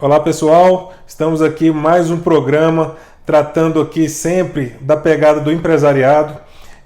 Olá pessoal, estamos aqui mais um programa tratando aqui sempre da pegada do empresariado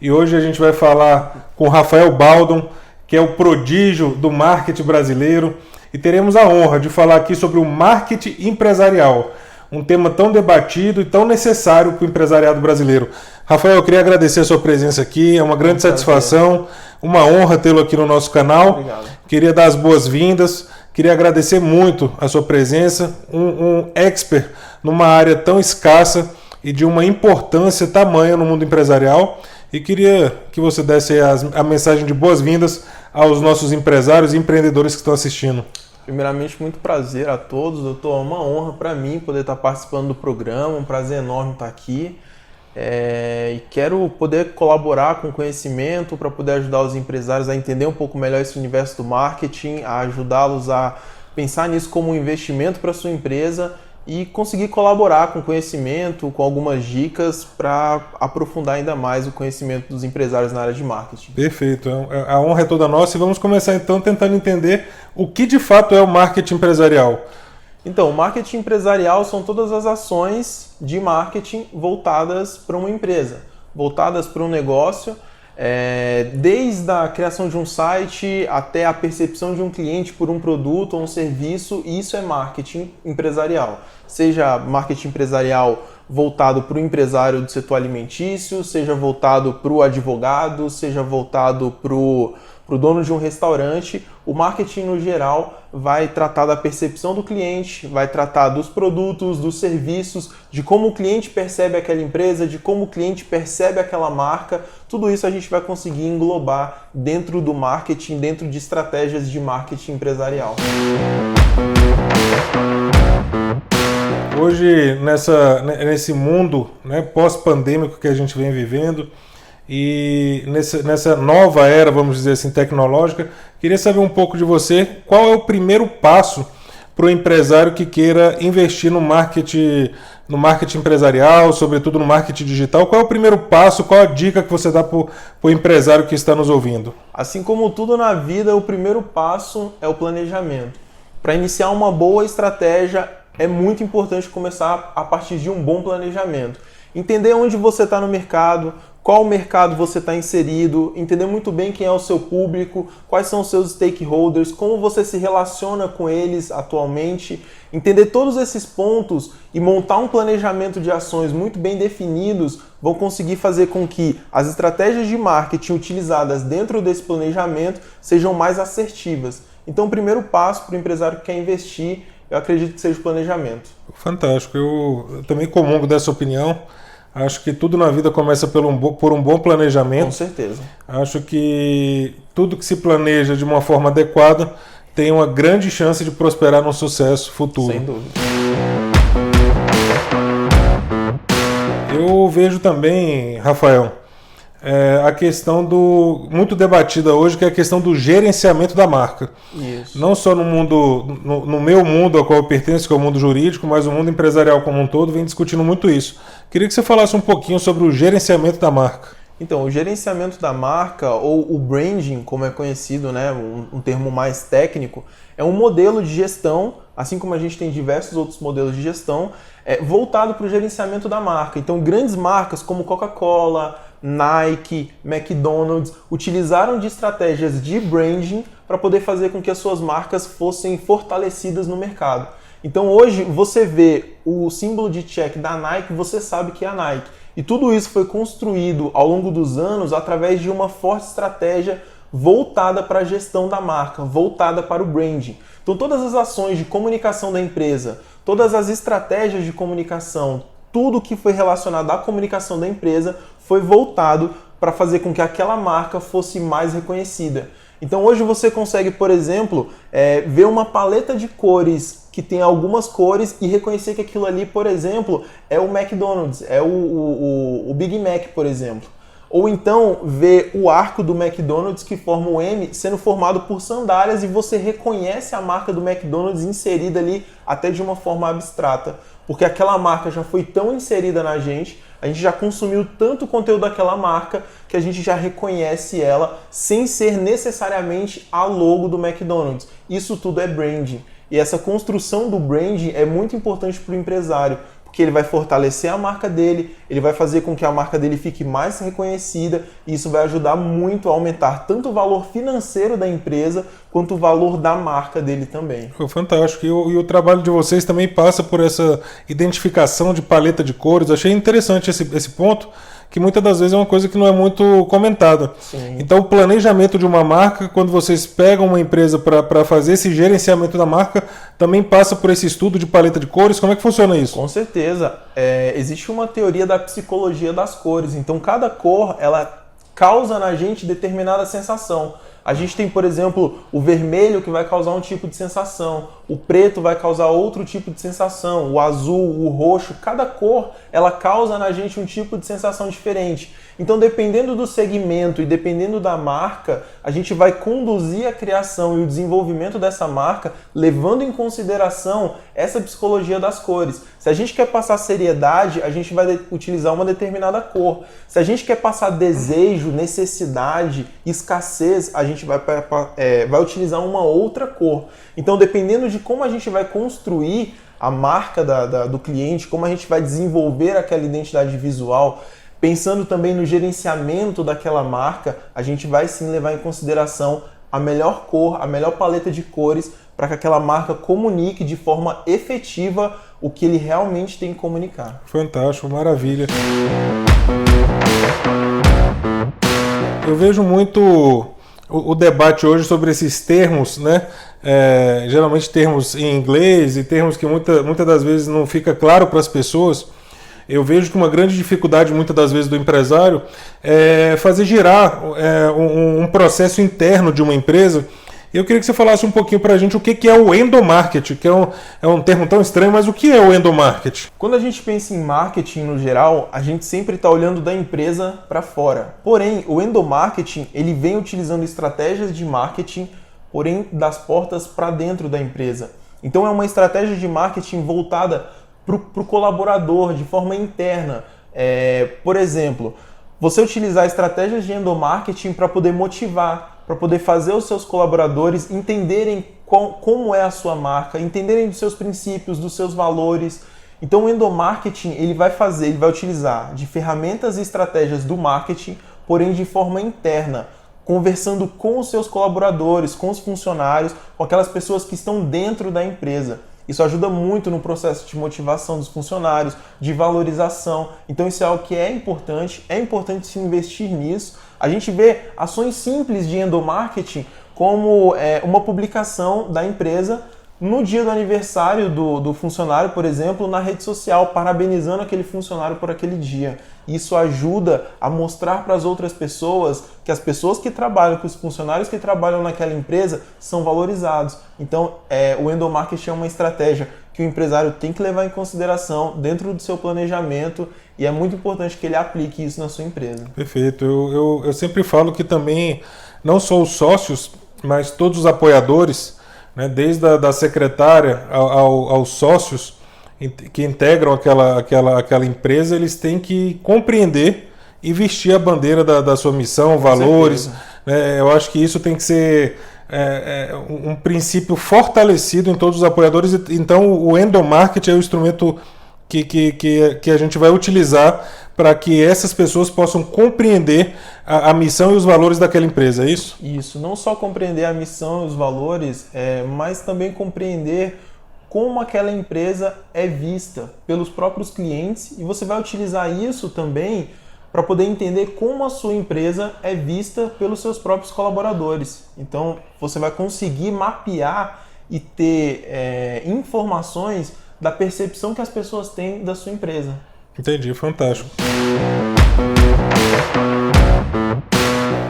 e hoje a gente vai falar com Rafael Baldon, que é o prodígio do marketing brasileiro, e teremos a honra de falar aqui sobre o marketing empresarial, um tema tão debatido e tão necessário para o empresariado brasileiro. Rafael, eu queria agradecer a sua presença aqui, é uma grande satisfação, uma honra tê-lo aqui no nosso canal. Obrigado. Queria dar as boas-vindas, queria agradecer muito a sua presença, um expert numa área tão escassa e de uma importância tamanha no mundo empresarial, e queria que você desse a mensagem de boas-vindas aos nossos empresários e empreendedores que estão assistindo. Primeiramente, muito prazer a todos, doutor. É uma honra para mim poder estar participando do programa, um prazer enorme estar aqui. E quero poder colaborar com conhecimento para poder ajudar os empresários a entender um pouco melhor esse universo do marketing, a ajudá-los a pensar nisso como um investimento para a sua empresa e conseguir colaborar com conhecimento, com algumas dicas para aprofundar ainda mais o conhecimento dos empresários na área de marketing. Perfeito, a honra é toda nossa e vamos começar então tentando entender o que de fato é o marketing empresarial. Então, o marketing empresarial são todas as ações de marketing voltadas para uma empresa, voltadas para um negócio, desde a criação de um site até a percepção de um cliente por um produto ou um serviço, e isso é marketing empresarial. Seja marketing empresarial voltado para o empresário do setor alimentício, seja voltado para o advogado, seja voltado para o dono de um restaurante. O marketing no geral vai tratar da percepção do cliente, vai tratar dos produtos, dos serviços, de como o cliente percebe aquela empresa, de como o cliente percebe aquela marca. Tudo isso a gente vai conseguir englobar dentro do marketing, dentro de estratégias de marketing empresarial. Hoje, nesse mundo, né, pós-pandêmico que a gente vem vivendo, e nessa nova era, vamos dizer assim, tecnológica, queria saber um pouco de você, qual é o primeiro passo para o empresário que queira investir no marketing empresarial, sobretudo no marketing digital. Qual é o primeiro passo, qual a dica que você dá para o empresário que está nos ouvindo? Assim como tudo na vida, o primeiro passo é o planejamento. Para iniciar uma boa estratégia, é muito importante começar a partir de um bom planejamento. Entender onde você está no mercado, qual mercado você está inserido, entender muito bem quem é o seu público, quais são os seus stakeholders, como você se relaciona com eles atualmente, entender todos esses pontos e montar um planejamento de ações muito bem definidos vão conseguir fazer com que as estratégias de marketing utilizadas dentro desse planejamento sejam mais assertivas. Então, o primeiro passo para o empresário que quer investir, eu acredito que seja o planejamento. Fantástico, eu também comungo dessa opinião. Acho que tudo na vida começa por um bom planejamento. Com certeza. Acho que tudo que se planeja de uma forma adequada tem uma grande chance de prosperar no sucesso futuro. Sem dúvida. Eu vejo também, Rafael, a questão muito debatida hoje, que é a questão do gerenciamento da marca. Isso. Não só no meu mundo ao qual eu pertenço, que é o mundo jurídico, mas o mundo empresarial como um todo vem discutindo muito isso. Queria que você falasse um pouquinho sobre o gerenciamento da marca. Então, o gerenciamento da marca, ou o branding, como é conhecido, né, um termo mais técnico, é um modelo de gestão, assim como a gente tem diversos outros modelos de gestão, voltado para o gerenciamento da marca. Então, grandes marcas como Coca-Cola, Nike, McDonald's utilizaram de estratégias de branding para poder fazer com que as suas marcas fossem fortalecidas no mercado. Então hoje você vê o símbolo de check da Nike, você sabe que é a Nike. E tudo isso foi construído ao longo dos anos através de uma forte estratégia voltada para a gestão da marca, voltada para o branding. Então todas as ações de comunicação da empresa, todas as estratégias de comunicação, tudo que foi relacionado à comunicação da empresa foi voltado para fazer com que aquela marca fosse mais reconhecida. Então hoje você consegue, por exemplo, ver uma paleta de cores que tem algumas cores e reconhecer que aquilo ali, por exemplo, é o McDonald's, é o Big Mac, por exemplo. Ou então ver o arco do McDonald's que forma o M sendo formado por sandálias e você reconhece a marca do McDonald's inserida ali até de uma forma abstrata. Porque aquela marca já foi tão inserida na gente, a gente já consumiu tanto conteúdo daquela marca que a gente já reconhece ela sem ser necessariamente a logo do McDonald's. Isso tudo é branding. E essa construção do branding é muito importante para o empresário, porque ele vai fortalecer a marca dele, ele vai fazer com que a marca dele fique mais reconhecida, e isso vai ajudar muito a aumentar tanto o valor financeiro da empresa, quanto o valor da marca dele também. Fantástico. E o trabalho de vocês também passa por essa identificação de paleta de cores. Achei interessante esse ponto, que muitas das vezes é uma coisa que não é muito comentada. Sim. Então, o planejamento de uma marca, quando vocês pegam uma empresa para fazer esse gerenciamento da marca, também passa por esse estudo de paleta de cores. Como é que funciona isso? Com certeza. Existe uma teoria da psicologia das cores. Então, cada cor, ela causa na gente determinada sensação. A gente tem, por exemplo, o vermelho, que vai causar um tipo de sensação, o preto vai causar outro tipo de sensação, o azul, o roxo, cada cor ela causa na gente um tipo de sensação diferente. Então, dependendo do segmento e dependendo da marca, a gente vai conduzir a criação e o desenvolvimento dessa marca levando em consideração essa psicologia das cores. Se a gente quer passar seriedade, a gente vai utilizar uma determinada cor. Se a gente quer passar desejo, necessidade, escassez, a gente vai utilizar uma outra cor. Então, dependendo de como a gente vai construir a marca do cliente, como a gente vai desenvolver aquela identidade visual, pensando também no gerenciamento daquela marca, a gente vai sim levar em consideração a melhor cor, a melhor paleta de cores para que aquela marca comunique de forma efetiva o que ele realmente tem que comunicar. Fantástico, maravilha. Eu vejo muito o debate hoje sobre esses termos, né? Geralmente termos em inglês e termos que muitas das vezes não fica claro para as pessoas. Eu vejo que uma grande dificuldade, muitas das vezes, do empresário é fazer girar um processo interno de uma empresa. Eu queria que você falasse um pouquinho para a gente o que é o endomarketing, que é um termo tão estranho, mas o que é o endomarketing? Quando a gente pensa em marketing no geral, a gente sempre está olhando da empresa para fora. Porém, o endomarketing ele vem utilizando estratégias de marketing, porém das portas para dentro da empresa. Então é uma estratégia de marketing voltada para o colaborador, de forma interna. Por exemplo, você utilizar estratégias de endomarketing para poder motivar, para poder fazer os seus colaboradores entenderem como é a sua marca, entenderem dos seus princípios, dos seus valores. Então o endomarketing ele vai utilizar de ferramentas e estratégias do marketing, porém de forma interna, conversando com os seus colaboradores, com os funcionários, com aquelas pessoas que estão dentro da empresa. Isso ajuda muito no processo de motivação dos funcionários, de valorização. Então isso é algo que é importante se investir nisso. A gente vê ações simples de endomarketing como uma publicação da empresa no dia do aniversário do funcionário, por exemplo, na rede social, parabenizando aquele funcionário por aquele dia. Isso ajuda a mostrar para as outras pessoas que as pessoas que trabalham, que os funcionários que trabalham naquela empresa são valorizados. Então, o endomarketing é uma estratégia que o empresário tem que levar em consideração dentro do seu planejamento e é muito importante que ele aplique isso na sua empresa. Perfeito. Eu sempre falo que também, não só os sócios, mas todos os apoiadores, né, desde a secretária aos sócios que integram aquela empresa, eles têm que compreender e vestir a bandeira da sua missão, valores. Né, eu acho que isso tem que ser um princípio fortalecido em todos os apoiadores. Então, o endomarketing é o instrumento que a gente vai utilizar para que essas pessoas possam compreender a missão e os valores daquela empresa, é isso? Isso, não só compreender a missão e os valores, mas também compreender como aquela empresa é vista pelos próprios clientes, e você vai utilizar isso também para poder entender como a sua empresa é vista pelos seus próprios colaboradores. Então, você vai conseguir mapear e ter informações da percepção que as pessoas têm da sua empresa. Entendi, fantástico.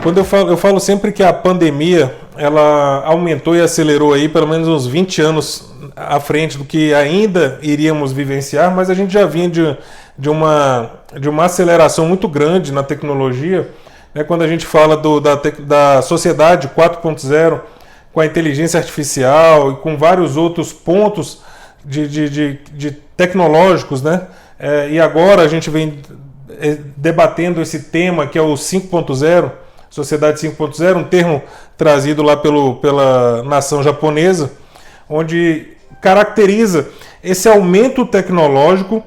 Quando eu falo sempre que a pandemia ela aumentou e acelerou aí pelo menos uns 20 anos à frente do que ainda iríamos vivenciar, mas a gente já vinha de uma aceleração muito grande na tecnologia, né? Quando a gente fala da sociedade 4.0, com a inteligência artificial e com vários outros pontos de tecnológicos, né? E agora a gente vem debatendo esse tema que é o 5.0, Sociedade 5.0, um termo trazido lá pela nação japonesa, onde caracteriza esse aumento tecnológico,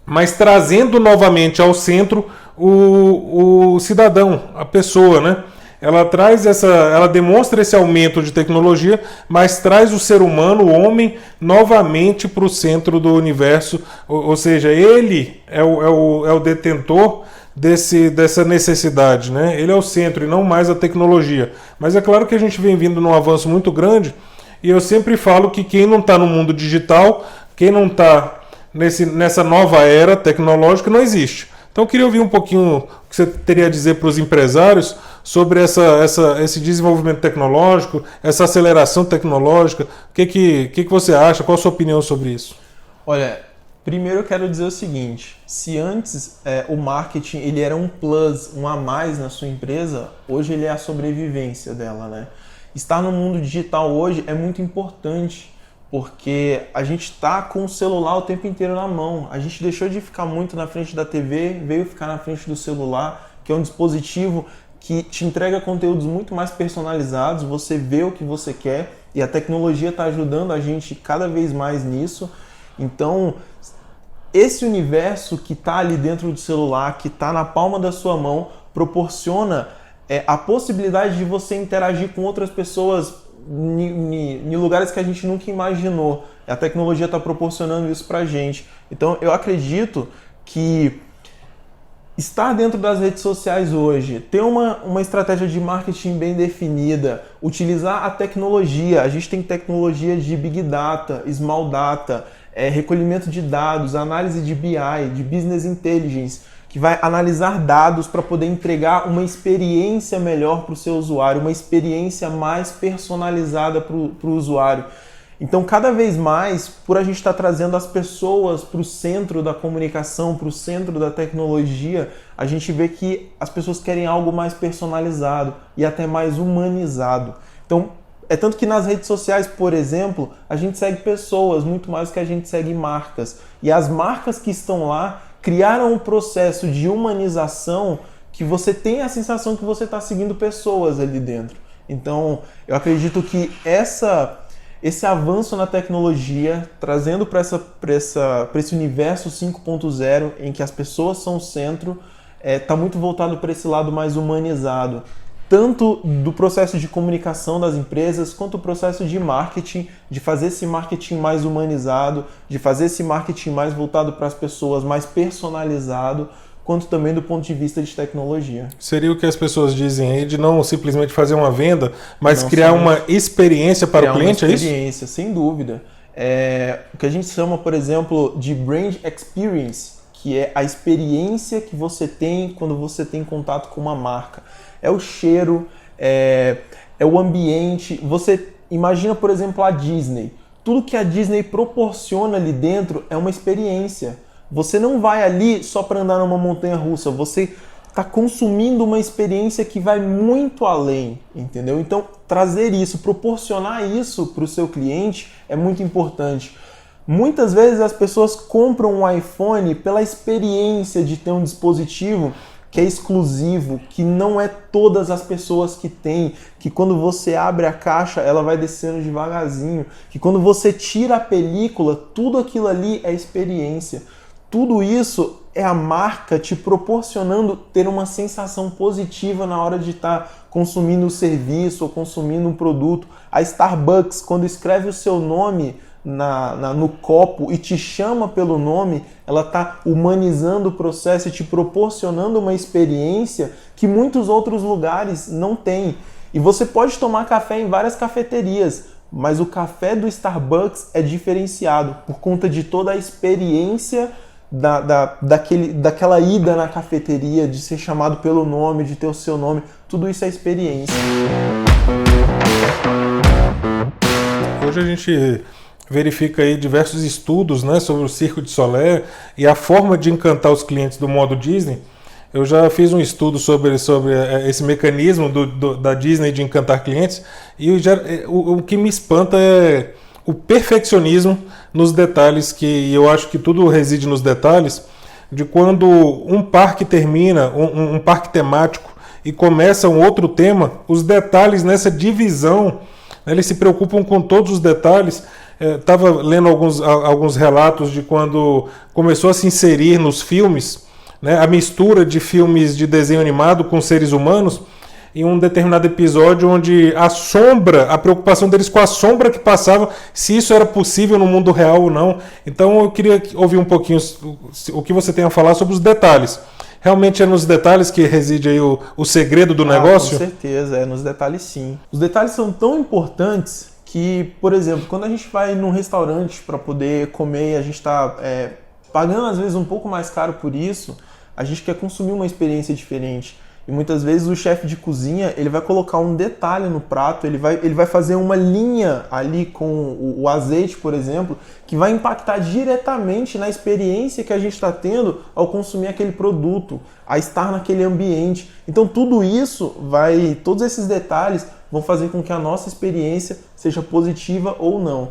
mas trazendo novamente ao centro o cidadão, a pessoa, né? Ela demonstra esse aumento de tecnologia, mas traz o ser humano, o homem, novamente para o centro do universo, ou seja, ele é o detentor dessa necessidade, né? Ele é o centro e não mais a tecnologia. Mas é claro que a gente vem vindo num avanço muito grande, e eu sempre falo que quem não está no mundo digital, quem não está nessa nova era tecnológica, não existe. Então eu queria ouvir um pouquinho o que você teria a dizer para os empresários sobre esse desenvolvimento tecnológico, essa aceleração tecnológica. O que você acha? Qual a sua opinião sobre isso? Olha, primeiro eu quero dizer o seguinte, se antes o marketing ele era um plus, um a mais na sua empresa, hoje ele é a sobrevivência dela, né? Estar no mundo digital hoje é muito importante, porque a gente está com o celular o tempo inteiro na mão. A gente deixou de ficar muito na frente da TV, veio ficar na frente do celular, que é um dispositivo que te entrega conteúdos muito mais personalizados, você vê o que você quer e a tecnologia está ajudando a gente cada vez mais nisso. Então, esse universo que está ali dentro do celular, que está na palma da sua mão, proporciona a possibilidade de você interagir com outras pessoas em lugares que a gente nunca imaginou. A tecnologia está proporcionando isso para a gente. Então, eu acredito que estar dentro das redes sociais hoje, ter uma estratégia de marketing bem definida, utilizar a tecnologia. A gente tem tecnologia de Big Data, Small Data, recolhimento de dados, análise de BI, de Business Intelligence, que vai analisar dados para poder entregar uma experiência melhor para o seu usuário, uma experiência mais personalizada para o usuário. Então, cada vez mais, por a gente estar trazendo as pessoas para o centro da comunicação, para o centro da tecnologia, a gente vê que as pessoas querem algo mais personalizado e até mais humanizado. Então, é tanto que nas redes sociais, por exemplo, a gente segue pessoas muito mais do que a gente segue marcas. E as marcas que estão lá criaram um processo de humanização que você tem a sensação que você está seguindo pessoas ali dentro. Então, eu acredito que esse avanço na tecnologia, trazendo para esse universo 5.0, em que as pessoas são o centro, está muito voltado para esse lado mais humanizado. Tanto do processo de comunicação das empresas, quanto o processo de marketing, de fazer esse marketing mais humanizado, de fazer esse marketing mais voltado para as pessoas, mais personalizado, quanto também do ponto de vista de tecnologia. Seria o que as pessoas dizem aí de não simplesmente fazer uma venda, mas criar uma experiência para o cliente, é isso? Experiência, sem dúvida. O que a gente chama, por exemplo, de Brand Experience, que é a experiência que você tem quando você tem contato com uma marca. É o cheiro, é o ambiente. Você imagina, por exemplo, a Disney. Tudo que a Disney proporciona ali dentro é uma experiência. Você não vai ali só para andar numa montanha-russa. Você está consumindo uma experiência que vai muito além, entendeu? Então, trazer isso, proporcionar isso para o seu cliente é muito importante. Muitas vezes as pessoas compram um iPhone pela experiência de ter um dispositivo que é exclusivo, que não é todas as pessoas que têm, que quando você abre a caixa ela vai descendo devagarzinho, que quando você tira a película, tudo aquilo ali é experiência. Tudo isso é a marca te proporcionando ter uma sensação positiva na hora de estar consumindo o serviço ou consumindo um produto. A Starbucks, quando escreve o seu nome no copo e te chama pelo nome, ela está humanizando o processo e te proporcionando uma experiência que muitos outros lugares não têm. E você pode tomar café em várias cafeterias, mas o café do Starbucks é diferenciado por conta de toda a experiência daquela ida na cafeteria, de ser chamado pelo nome, de ter o seu nome. Tudo isso é experiência. Hoje a gente verifica aí diversos estudos, né, sobre o Cirque du Soleil e a forma de encantar os clientes do modo Disney. Eu já fiz um estudo sobre esse mecanismo da Disney de encantar clientes e o que me espanta é o perfeccionismo nos detalhes, que eu acho que tudo reside nos detalhes, de quando um parque termina, um parque temático, e começa um outro tema, os detalhes nessa divisão, né, eles se preocupam com todos os detalhes. Estava lendo alguns relatos de quando começou a se inserir nos filmes, né, a mistura de filmes de desenho animado com seres humanos, em um determinado episódio onde a preocupação deles com a sombra que passava, se isso era possível no mundo real ou não. Então eu queria ouvir um pouquinho o que você tem a falar sobre os detalhes. Realmente é nos detalhes que reside aí o segredo do negócio? Com certeza, é nos detalhes sim. Os detalhes são tão importantes que, por exemplo, quando a gente vai num restaurante para poder comer e a gente está pagando às vezes um pouco mais caro por isso, a gente quer consumir uma experiência diferente. E muitas vezes o chefe de cozinha, ele vai colocar um detalhe no prato, ele vai fazer uma linha ali com o azeite, por exemplo, que vai impactar diretamente na experiência que a gente está tendo ao consumir aquele produto, a estar naquele ambiente. Então todos esses detalhes vão fazer com que a nossa experiência seja positiva ou não.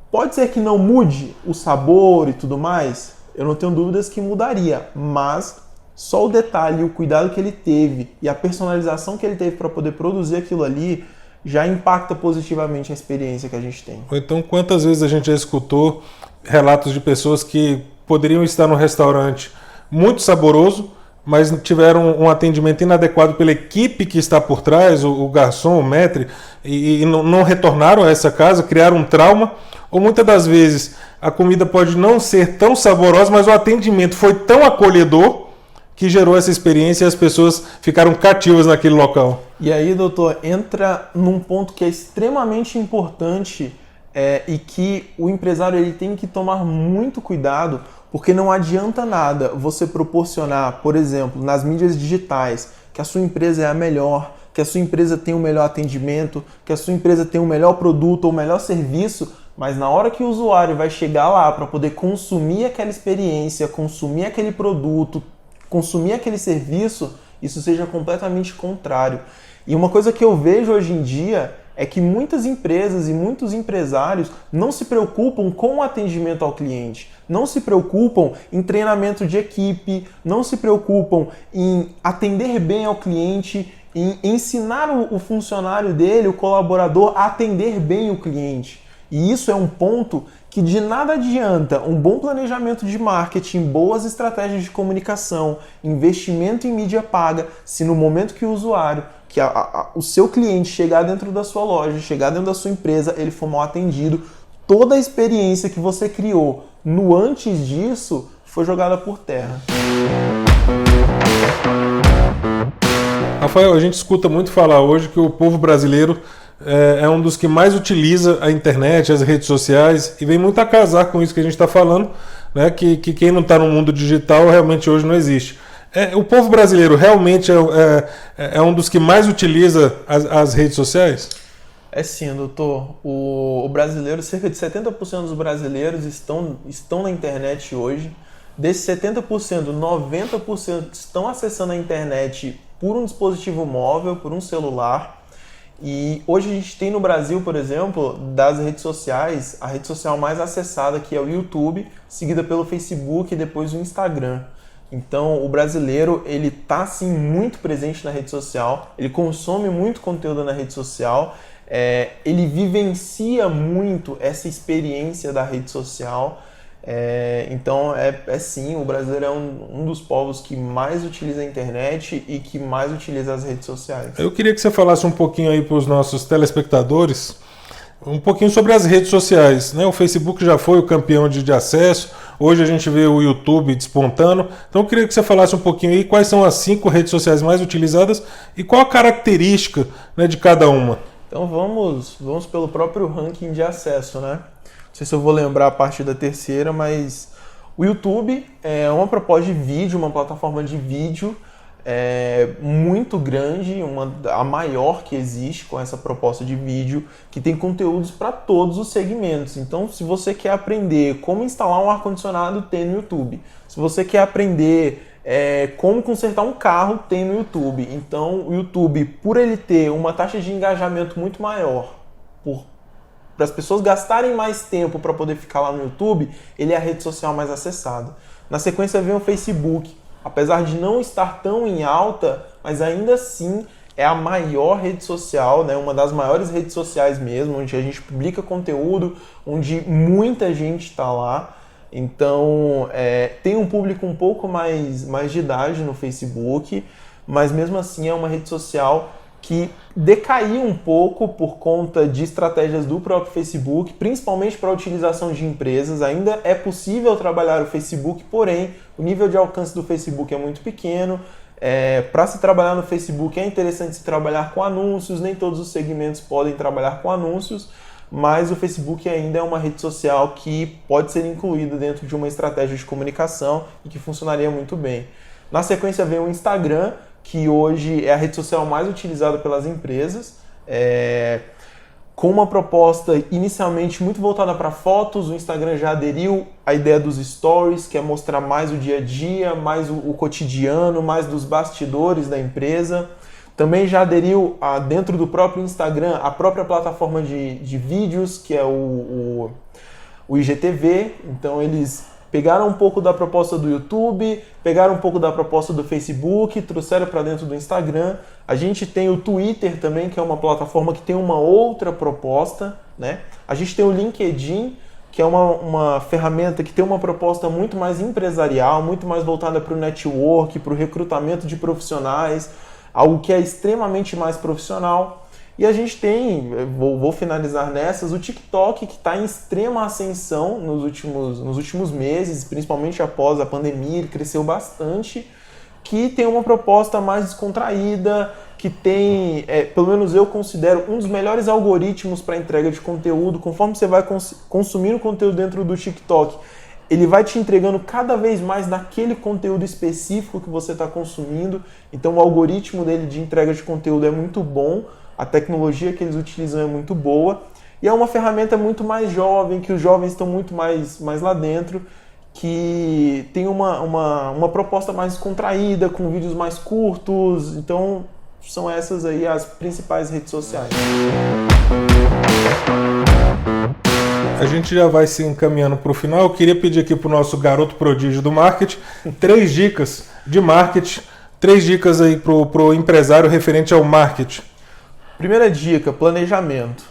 Pode ser que não mude o sabor e tudo mais, eu não tenho dúvidas que mudaria, mas só o detalhe, o cuidado que ele teve e a personalização que ele teve para poder produzir aquilo ali já impacta positivamente a experiência que a gente tem. Então, quantas vezes a gente já escutou relatos de pessoas que poderiam estar no restaurante muito saboroso, mas tiveram um atendimento inadequado pela equipe que está por trás, o garçom, o maître, e não retornaram a essa casa, criaram um trauma, ou muitas das vezes a comida pode não ser tão saborosa, mas o atendimento foi tão acolhedor que gerou essa experiência e as pessoas ficaram cativas naquele local. E aí, doutor, entra num ponto que é extremamente importante e que o empresário ele tem que tomar muito cuidado, porque não adianta nada você proporcionar, por exemplo, nas mídias digitais, que a sua empresa é a melhor, que a sua empresa tem o melhor atendimento, que a sua empresa tem o melhor produto ou o melhor serviço, mas na hora que o usuário vai chegar lá para poder consumir aquela experiência, consumir aquele produto, consumir aquele serviço, isso seja completamente contrário. E uma coisa que eu vejo hoje em dia é que muitas empresas e muitos empresários não se preocupam com o atendimento ao cliente, não se preocupam em treinamento de equipe, não se preocupam em atender bem ao cliente, em ensinar o funcionário dele, o colaborador, a atender bem o cliente. E isso é um ponto que de nada adianta um bom planejamento de marketing, boas estratégias de comunicação, investimento em mídia paga, se no momento que o usuário, que o seu cliente chegar dentro da sua loja, chegar dentro da sua empresa, ele for mal atendido, toda a experiência que você criou no antes disso foi jogada por terra. Rafael, a gente escuta muito falar hoje que o povo brasileiro é um dos que mais utiliza a internet, as redes sociais, e vem muito a casar com isso que a gente está falando, né? Que quem não está no mundo digital realmente hoje não existe. O povo brasileiro realmente é um dos que mais utiliza as redes sociais? É sim, doutor. O brasileiro, cerca de 70% dos brasileiros estão na internet hoje. Desses 70%, 90% estão acessando a internet por um dispositivo móvel, por um celular. E hoje a gente tem no Brasil, por exemplo, das redes sociais, a rede social mais acessada que é o YouTube, seguida pelo Facebook e depois o Instagram. Então o brasileiro ele está sim muito presente na rede social, ele consome muito conteúdo na rede social, ele vivencia muito essa experiência da rede social. Então sim, o brasileiro é um dos povos que mais utiliza a internet e que mais utiliza as redes sociais. Eu queria que você falasse um pouquinho aí para os nossos telespectadores, um pouquinho sobre as redes sociais, né? O Facebook já foi o campeão de acesso, hoje a gente vê o YouTube despontando, então eu queria que você falasse um pouquinho aí quais são as 5 redes sociais mais utilizadas e qual a característica, né, de cada uma. Então vamos pelo próprio ranking de acesso, né? Não sei se eu vou lembrar a partir da terceira, mas o YouTube é uma proposta de vídeo, uma plataforma de vídeo muito grande, a maior que existe com essa proposta de vídeo, que tem conteúdos para todos os segmentos. Então, se você quer aprender como instalar um ar-condicionado, tem no YouTube. Se você quer aprender como consertar um carro, tem no YouTube. Então, o YouTube, por ele ter uma taxa de engajamento muito maior, para as pessoas gastarem mais tempo para poder ficar lá no YouTube, ele é a rede social mais acessada. Na sequência vem o Facebook. Apesar de não estar tão em alta, mas ainda assim é a maior rede social, né? Uma das maiores redes sociais mesmo, onde a gente publica conteúdo, onde muita gente está lá. Então, tem um público um pouco mais de idade no Facebook, mas mesmo assim é uma rede social que decaiu um pouco por conta de estratégias do próprio Facebook, principalmente para a utilização de empresas. Ainda é possível trabalhar o Facebook, porém, o nível de alcance do Facebook é muito pequeno. Para se trabalhar no Facebook é interessante se trabalhar com anúncios, nem todos os segmentos podem trabalhar com anúncios, mas o Facebook ainda é uma rede social que pode ser incluída dentro de uma estratégia de comunicação e que funcionaria muito bem. Na sequência vem o Instagram, que hoje é a rede social mais utilizada pelas empresas, com uma proposta inicialmente muito voltada para fotos. O Instagram já aderiu à ideia dos stories, que é mostrar mais o dia a dia, mais o cotidiano, mais dos bastidores da empresa. Também já aderiu dentro do próprio Instagram a própria plataforma de vídeos, que é o IGTV. Então eles pegaram um pouco da proposta do YouTube, pegaram um pouco da proposta do Facebook, trouxeram para dentro do Instagram. A gente tem o Twitter também, que é uma plataforma que tem uma outra proposta, né? A gente tem o LinkedIn, que é uma ferramenta que tem uma proposta muito mais empresarial, muito mais voltada para o network, para o recrutamento de profissionais, algo que é extremamente mais profissional. E a gente tem, vou finalizar nessas, o TikTok, que está em extrema ascensão nos últimos meses, principalmente após a pandemia. Ele cresceu bastante, que tem uma proposta mais descontraída, que tem, pelo menos eu considero, um dos melhores algoritmos para entrega de conteúdo. Conforme você vai consumindo conteúdo dentro do TikTok, ele vai te entregando cada vez mais daquele conteúdo específico que você está consumindo. Então o algoritmo dele de entrega de conteúdo é muito bom, a tecnologia que eles utilizam é muito boa, e é uma ferramenta muito mais jovem, que os jovens estão muito mais lá dentro, que tem uma proposta mais contraída, com vídeos mais curtos. Então são essas aí as principais redes sociais. A gente já vai se encaminhando para o final. Eu queria pedir aqui para o nosso garoto prodígio do marketing 3 dicas de marketing, 3 dicas aí para o empresário referente ao marketing. Primeira dica, planejamento.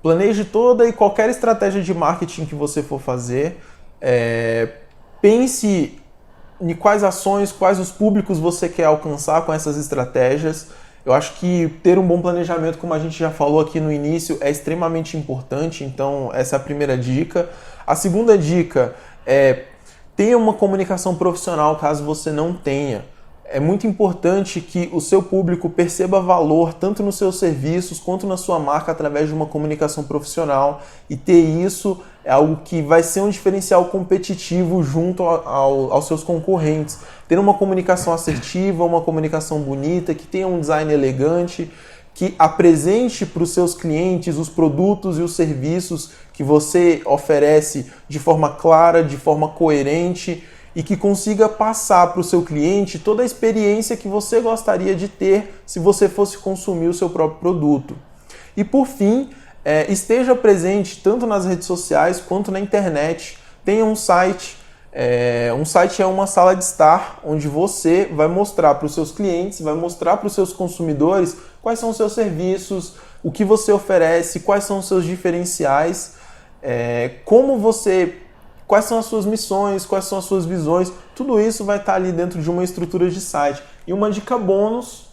Planeje toda e qualquer estratégia de marketing que você for fazer. Pense em quais ações, quais os públicos você quer alcançar com essas estratégias. Eu acho que ter um bom planejamento, como a gente já falou aqui no início, é extremamente importante. Então, essa é a primeira dica. A segunda dica é tenha uma comunicação profissional, caso você não tenha. É muito importante que o seu público perceba valor tanto nos seus serviços quanto na sua marca através de uma comunicação profissional, e ter isso é algo que vai ser um diferencial competitivo junto aos seus concorrentes. Ter uma comunicação assertiva, uma comunicação bonita, que tenha um design elegante, que apresente para os seus clientes os produtos e os serviços que você oferece de forma clara, de forma coerente, e que consiga passar para o seu cliente toda a experiência que você gostaria de ter se você fosse consumir o seu próprio produto. E por fim, esteja presente tanto nas redes sociais quanto na internet. Tenha um site. Um site é uma sala de estar onde você vai mostrar para os seus clientes, vai mostrar para os seus consumidores quais são os seus serviços, o que você oferece, quais são os seus diferenciais, quais são as suas missões, quais são as suas visões. Tudo isso vai estar ali dentro de uma estrutura de site. E uma dica bônus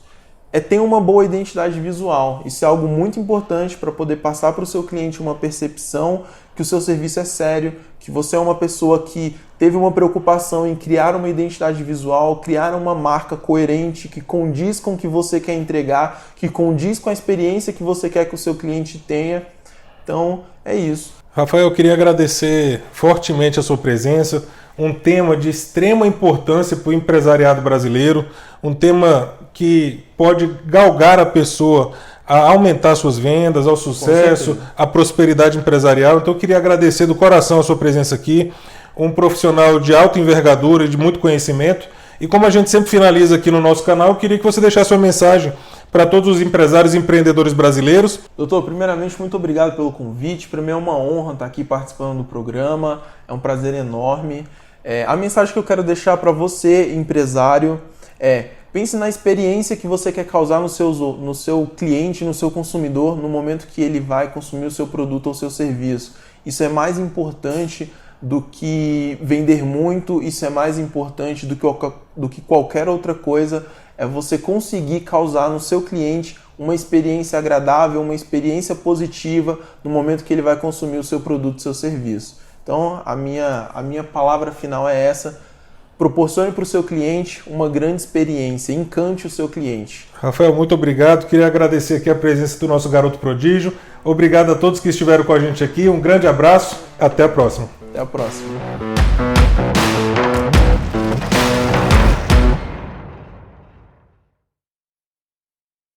é ter uma boa identidade visual. Isso é algo muito importante para poder passar para o seu cliente uma percepção que o seu serviço é sério, que você é uma pessoa que teve uma preocupação em criar uma identidade visual, criar uma marca coerente, que condiz com o que você quer entregar, que condiz com a experiência que você quer que o seu cliente tenha. Então, é isso. Rafael, eu queria agradecer fortemente a sua presença. Um tema de extrema importância para o empresariado brasileiro, um tema que pode galgar a pessoa a aumentar suas vendas, ao sucesso, à prosperidade empresarial. Então eu queria agradecer do coração a sua presença aqui, um profissional de alta envergadura e de muito conhecimento. E como a gente sempre finaliza aqui no nosso canal, eu queria que você deixasse uma mensagem para todos os empresários e empreendedores brasileiros. Doutor, primeiramente, muito obrigado pelo convite. Para mim é uma honra estar aqui participando do programa, é um prazer enorme. A mensagem que eu quero deixar para você, empresário, é: Pense na experiência que você quer causar no seu cliente, no seu consumidor, no momento que ele vai consumir o seu produto ou o seu serviço. Isso é mais importante do que vender muito, isso é mais importante do que qualquer outra coisa, é você conseguir causar no seu cliente uma experiência agradável, uma experiência positiva no momento que ele vai consumir o seu produto, o seu serviço. Então, a minha palavra final é essa: proporcione para o seu cliente uma grande experiência, encante o seu cliente. Rafael, muito obrigado. Queria agradecer aqui a presença do nosso garoto prodígio. Obrigado a todos que estiveram com a gente aqui. Um grande abraço. Até a próxima. Até a próxima.